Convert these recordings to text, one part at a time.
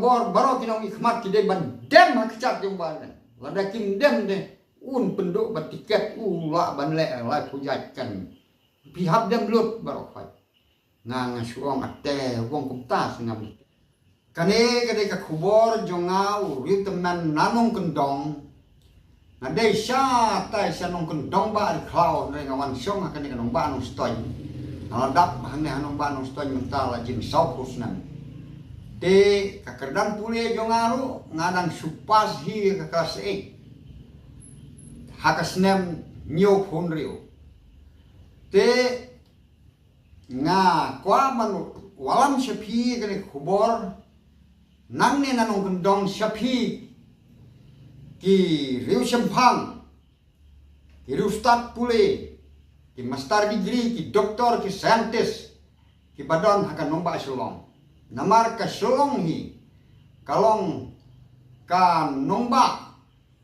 kabor baro kinong ikhmat kide ban dem hakcat jong ban lada kim dem de penduk batiket ula ban le la pujakan pihak dem lut baro fai nga suong ate wong kumta singam kane kade ka kubor jongau ritman nanong kendong nade sya tai sanong kendong ba di cloud ne ngawan syong kane kanong ba nong stoy aladap hane hanong ba nong stoy mentala jin saukus nan de kakerdang pule jongaru ngadang supas hi ka kelas 8 hakasnem nyok honrio te nga kwa man walam syapi kene kubor nang ne nanong kendong syapi ki riu sempang ki riu start pule ki master degree ki doktor ki scientist ki badon hakan nomba sulong namar ka sulong hi kalong ka nomba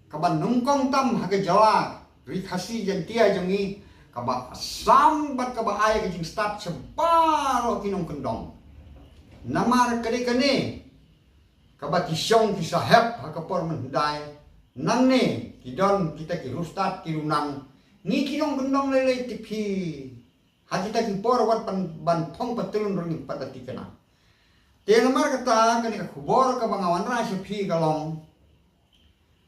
ka ban nungkong tam haka jala rikasi jantia jongi ka ba sambat ka ba ay ka jing start sebaro kinong kendong namar kane ka ba kisyong ki sahep haka por mendai nang ne kidon kita ki rustat ki runang ni kinong kendong lele tipi hajita ki por wat ban thong patulun ring padati kana te namar kata kani ka kubor ka bangawan ra si phi kalong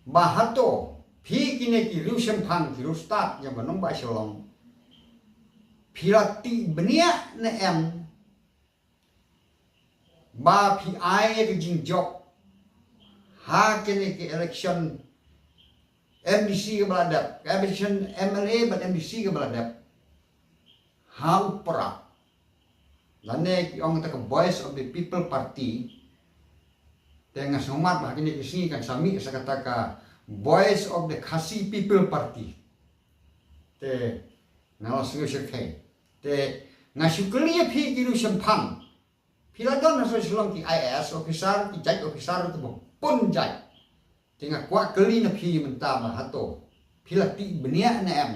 bahato phi kine ki rusem phang ki rustat yang banong ba silong phirati benia ne em ba phi ai ki jing jok ha kene ki election MDC ke beladap, election MLA but MDC ke beladap. How pra. Lane ki ong ta ke Voice of the People Party. Tengah somat bah kini kisini kan sami sa kata ka Voice of the Khasi People Party. Te nawas ngu sykai. Te ngasukli phi kiru sempang. Piladon na so silong ki IAS officer, ki judge officer tu pun judge. Tengah kuat keli na phi mentama hato pilati benia na em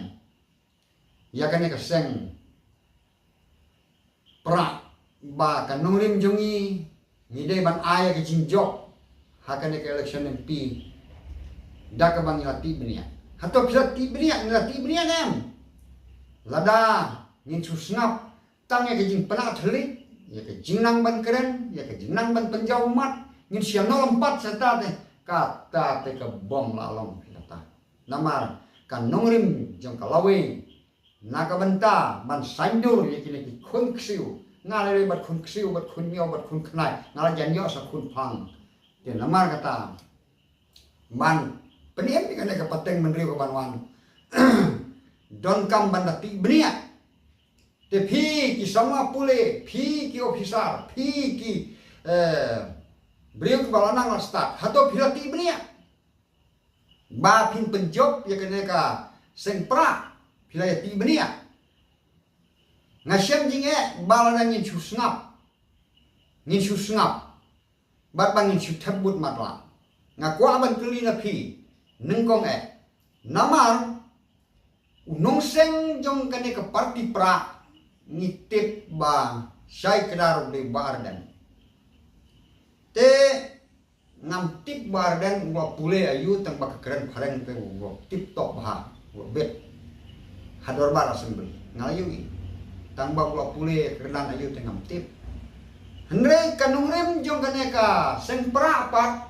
ya kane ka seng pra ba kanong rim jongi ni dei ban aya ke jinjok hakane ke election MP da ka bang lati benia hato pilati benia lati benia na em lada ngin susnap tang ya ke jing pana thli ya ke jingnang ban keren ya ke jingnang ban penjau mat ngin siano lompat serta teh kata teka bom lalong kata namar kan nongrim jong kalawe naga benta man sandur yakini ki khun ksiu ngale bat khun ksiu bat khun mio bat khun khnai ngala janyo sa khun phang te namar kata man peniem ni kan ka pateng menri ka banwan don kam bandati benia te phi ki sama pule phi ki officer phi ki beliau kepala nang start hato pilati benia ba pin penjob ya kene ka sengpra pilati benia ngasem jinge balana ngin susngap bat bangin sutebut matla ngakwa ban keli na phi nengkong namar unong seng jong kene ka parti pra ngitip ba syai kedar de bardan te ngam tip bardan wa pule ayu tang bak keren phareng te wa tip tok bah wa bet hador bar assembly ngalayu i tang bak wa pule kerenan ayu te ngam tip henre kanung rem jong kaneka seng pra pat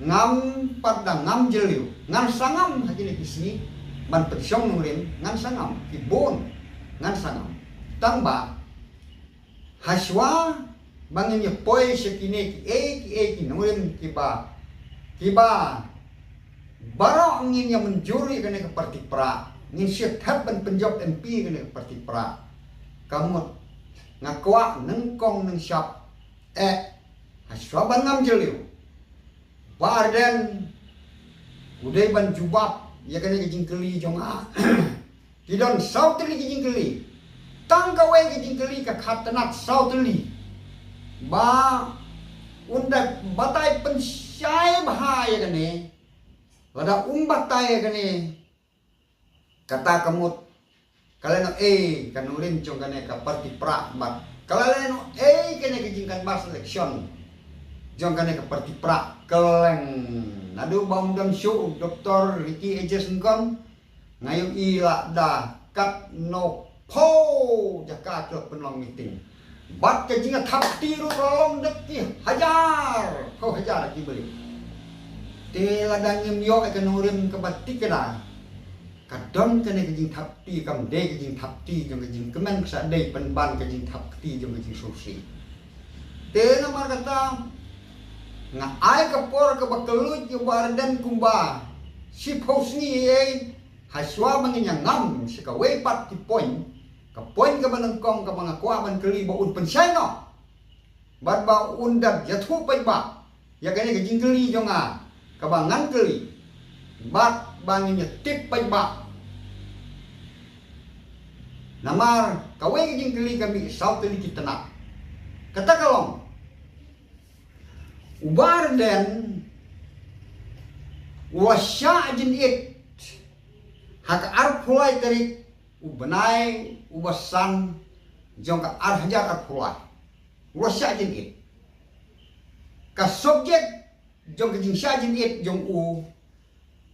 ngam padang ngam jeliu ngan sangam hakini kisni ban petsyong nung rem ngan sangam kibon ngan sangam tamba haswa bangin ya poi sekine ki nurin kiba barang ngin yang menjuri kene ke parti pra ngin syet ban penjob MP kene ke parti pra kamu ngakwa nengkong neng syap haswa ban ngam jeliu barden udai ban jubab ya kene ke jingkeli jonga tidon sauteli ke jingkeli tangkawe ke jingkeli ka khatanat sauteli ba undak batai pensyai bahaya kene lada umbatai kene kata kamut kalian kanurin jong kene ka parti pra bat Kalalen kene kejingkan bas election. Jong kene keperti pra keleng. Nadu bam dam show Dr. Ricky Ejes Ngkon ngayu ila da kat no po jaka ke penlong meeting. Bat kejinga thap tiru rolong deki hajar. Kau hajar lagi beli. Te ladang yo ke nurim ke batik kena. Kadon kene kejing thap ti kam de kejing thap ti jong kejing kemen sa de penban kejing thap ti jong kejing susi. Te namar kata nga ai kapor ke bakelut yo bardan kumba. Si posni haswa manginya ngam si ka we pat ti point. Ka point ka banangkong ka mga kuaban kali ba un penseno. Bat ba undab jathu pai ba. Ya kene kejing kali jonga ka bangan kali. Bat banginya tip pai ba. Namar kawe kejing kali kami saut kali kita nak. Kata kalong ubar den wasya jin it hak ar pulai dari ubenai ubasan jong ka ar hajar ar pulai wasya jin it ka subjek jong kejing sya jin it jong u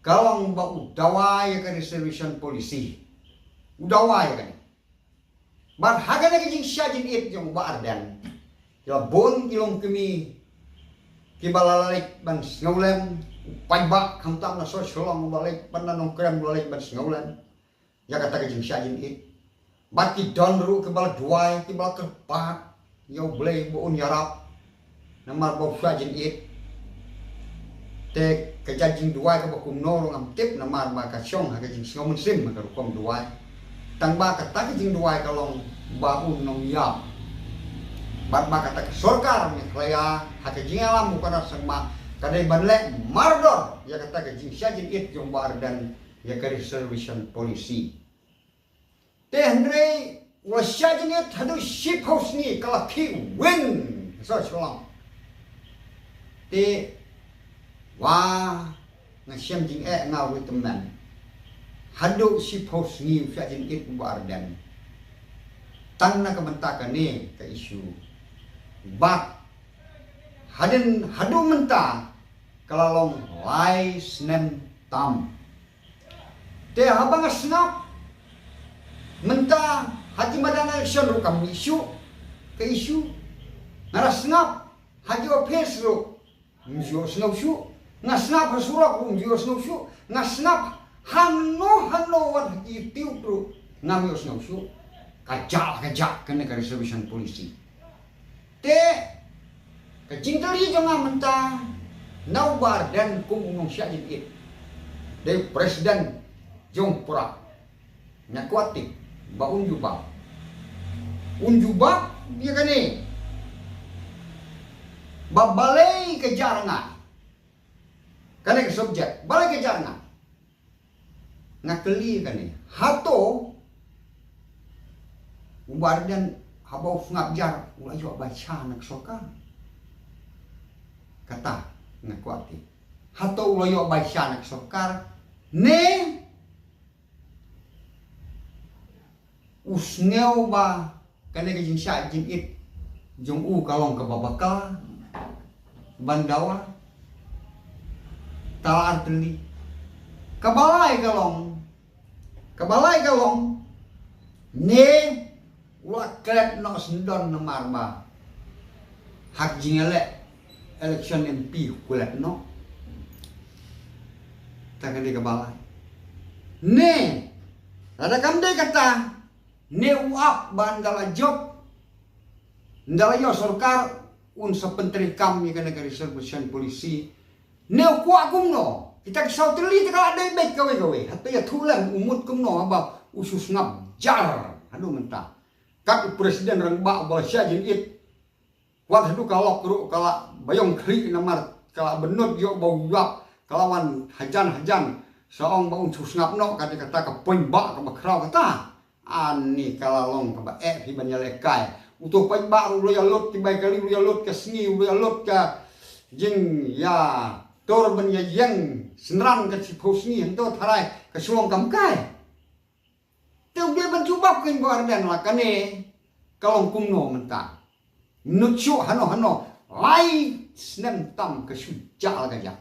kalong ba udawai ka reservation polisi udawai kan bar hagana kejing sya jin it jong ba ardan ya bon kilong kemi kibalalalik ban ngaulen pajbak kamtang na so sholong balik ban nanong krem balik ban ngaulen ya kata kejing syajin it baki don ru kebal duai kebal kerpat yo blay boon yarap namar bo syajin it te kejajing duai ka bakum no ngam tip namar ma ka syong ha kejing ngomun sim ka rukom duai tang ba kata kejing duai kalong baun nong yap bat kata sorkar ni klaya hakejing alam bukan sama kadai banle mardor ya kata kejing syajin it jombar dan ya kari reservation polisi teh andre wasyajin it hadu ship house ni kala ki win so shalom te wa ngasyam jing ngawi teman hadu ship house ni syajin it jombar dan tang na kementakan ni ke isu bat hadin hadu menta kalalong lai snem tam te habang snap menta haji madana election ru kam isu ke isu ngara snap haji office ru mjo snap shu nga snap hasura ru mjo snap shu nga snap hanno wan haji tiu ru ngam yo snap shu kajak kena ke reservation polisi te kejing teri jonga menta naubar dan kumung syajin it dari presiden jong pura nyakwati ba unjubab dia kani babalai ke jarangan kani ke subjek balai ke jarangan ngakeli kani hato ubar dan habau ngabjar ulah jo baca nak sokan kata ngakuati hato ulah jo baca nak sokar ne usneu ba kane kejing syajin it jong u kalong ke babaka bandawa talar teli kabalai kalong ne ulah kret no sendon namar ba hak jingele election MP kulet no takkan di kepala ne ada kam de kata ne uap bandala job ndala yo sorkar un sepentri kam ni kana reservation polisi ne ku akumno kita kisau teli kala de baik gawe hatta ya thulan umut kumno ba usus ngap jar aduh mentah kat presiden rengba bal syajin it wat hadu kalok kru kala bayong kri namar kala benut yo bau yap kalawan hajan saong bau usus ngapno kata ka poin ba ka bakrau kata ani kalalong ka ba hiban yalekai utuh poin ba ru ya lut tibai kali ya lut ke sni ya lut ka jing ya tor ben ya yang senran ka si posni ento tharai ka sulong kam kai tu dia ben jubab kin bar dan la kane kalong kumno mentah nucu hano lai snem tam ke suja la gajak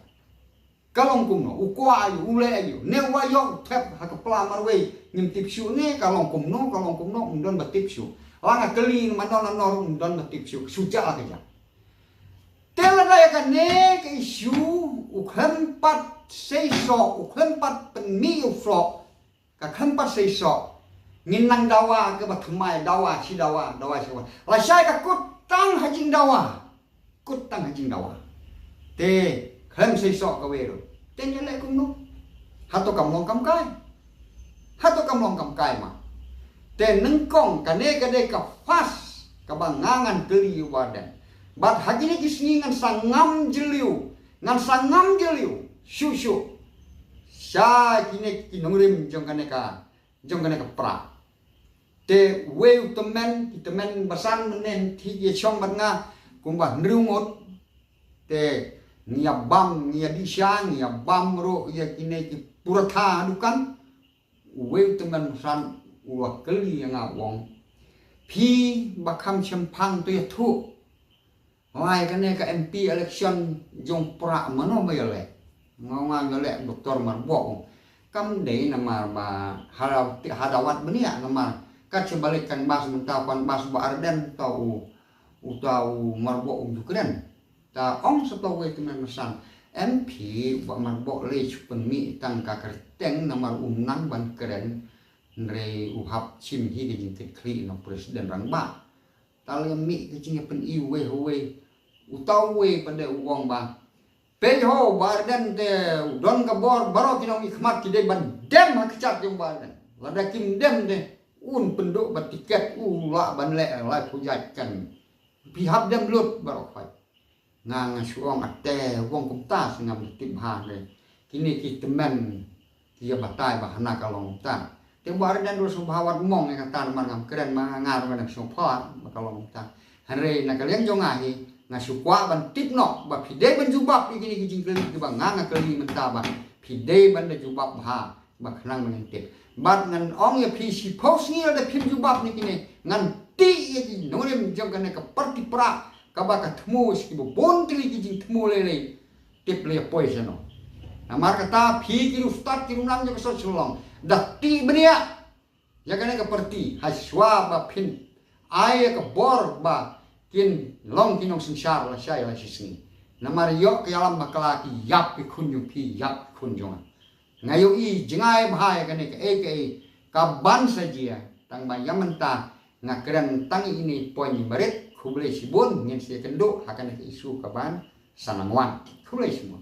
kalong kumno ukwa ayu ule ayu ne wayo tep ha kepala marwe ngim tipsu ne kalong kumno undon batipsu langa keli manon nor undon batipsu suja la gajak tela daya kan ne ke isu uklempat seiso uklempat penmi ufro ka klempat seiso nginang dawa ke bathumai dawa si dawa siwa la sai ka kutang hajing dawa te klem seiso ka wero ten yele kumno hato kamlong kam kai ma te nengkong ka ne ka de ka fas ka bangangan keli wadan bat hagini kisni ngan sangam jeliu shushu sha kine kinongrim jong kaneka pra te weu temen basan menen thi ye chong bat nga kumba nrungot te nia bam nia disha nia bam ro ye kine ki puratha dukan weu temen basan wa keli nga wong phi bakham chempang tu ye thu Wai kan ka MP election jong pra mano ba yale ngonga yale doktor marbok kam de nama ba hadawat benia nama ka cebalikan bas mentapan bas ba arden tau utau marbok jukren ta ong seto we temen mesan MP ba marbok le chupenmi tang ka kerteng nama unang ban keren nre uhap chim hi ke jing kli no presiden rangba taliam mi ke jing pen iwe howe utau we pada uang ba peho bardan te don ka bor baro kinong ikhmat ki de ban dem ha kecat jong bardan lada kim dem de un penduk bat tiket ula ban le la pujat kan pihak dem lut baro fai ngang suong ate wong kumta singam tim ha le kini ki temen kia batai ba hana kalong ta te bardan do subhawat mong ka tan man keren ma ngar man so phat ba kalong ta hare na kalian jong ahi ngasukwa ban tipno ba pide ban jubab igini kijing keli ke bang nga keli menta ba pide ban da jubab ha ba khnang menentip bat ngan ong ya pisi pos ni ada pim jubab ni kini ngan ti ye ki nore jong kan ka parti pra ka ba ka thmu ski bo bon keli kijing thmu le tip le poisono namar kata phi ki ustad ki runang jo so sulong da ti bria ya kan ka parti haswa ba pin ai ka bor ba kin long kinong sensar la syai la sisni namar yo ke alam bakala ki yap ki kunjung pi yap kunjung ngayo i jengai bahaya kan ke ka ban saja tang bayam menta ngakran tang ini poin baret khubule sibun ngin se kendo hakan ke isu ka ban sanangwan khubule semua